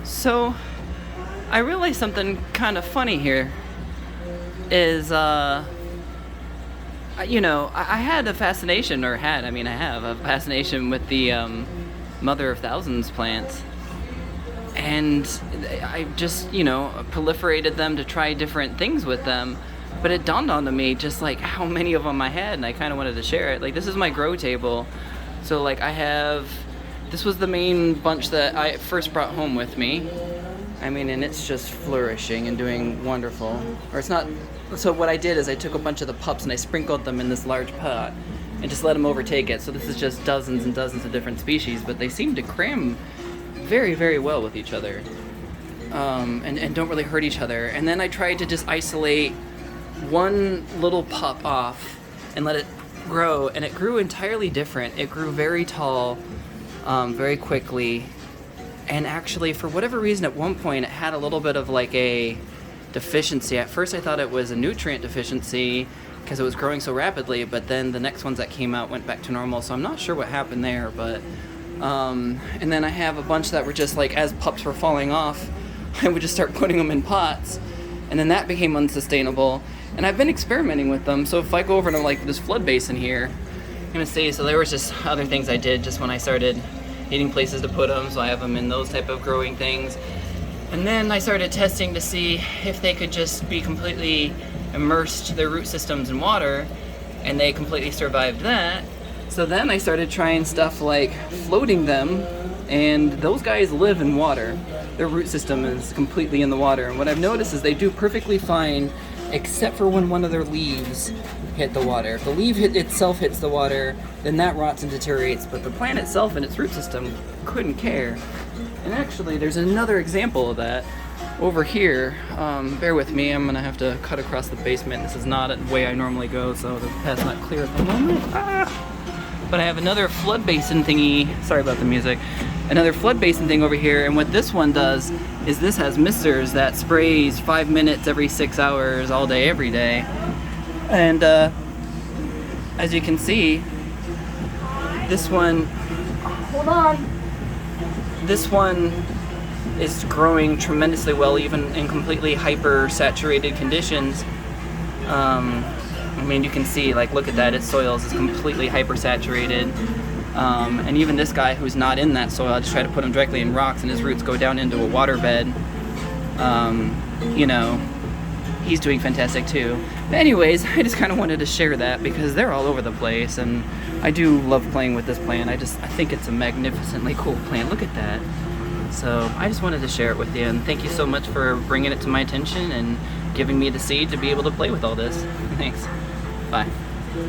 So, I realized something kind of funny here is, I had a fascination, or had, I mean, I have a fascination with the Mother of Thousands plants. And I just, proliferated them to try different things with them. But it dawned on me just like how many of them I had, and I kind of wanted to share it. Like, this is my grow table. So, like, this was the main bunch that I first brought home with me. I mean, and it's just flourishing and doing wonderful. Or it's not. So what I did is I took a bunch of the pups and I sprinkled them in this large pot and just let them overtake it. So this is just dozens and dozens of different species, but they seem to cram very, very well with each other, and don't really hurt each other. And then I tried to just isolate one little pup off and let it grow, and it grew entirely different. It grew very tall, very quickly, and actually, for whatever reason, at one point, it had a little bit of like a deficiency. At first, I thought it was a nutrient deficiency because it was growing so rapidly, but then the next ones that came out went back to normal, so I'm not sure what happened there, but and then I have a bunch that were just like, as pups were falling off, I would just start putting them in pots, and then that became unsustainable. And I've been experimenting with them, so if I go over to like this flood basin here, I'm gonna see, so there was just other things I did just when I started needing places to put them, so I have them in those type of growing things. And then I started testing to see if they could just be completely immersed, their root systems in water, and they completely survived that. So then I started trying stuff like floating them, and those guys live in water. Their root system is completely in the water, and what I've noticed is they do perfectly fine except for when one of their leaves hit the water. If the leaf itself hits the water, then that rots and deteriorates, but the plant itself and its root system couldn't care. And actually, there's another example of that over here. Bear with me, I'm gonna have to cut across the basement. This is not the way I normally go, so the path's not clear at the moment. But I have another flood basin thingy, sorry about the music, another flood basin thing over here, and what this one does is this has misters that sprays 5 minutes every 6 hours, all day, every day. And as you can see, this one, hold on, this one is growing tremendously well, even in completely hyper-saturated conditions. I mean, you can see, like, look at that, its soils is completely hyper-saturated. And even this guy who's not in that soil, I just try to put him directly in rocks and his roots go down into a waterbed. He's doing fantastic too. But anyways, I just kind of wanted to share that because they're all over the place, and I do love playing with this plant. I think it's a magnificently cool plant. Look at that. So I just wanted to share it with you, and thank you so much for bringing it to my attention and giving me the seed to be able to play with all this. Thanks. Bye.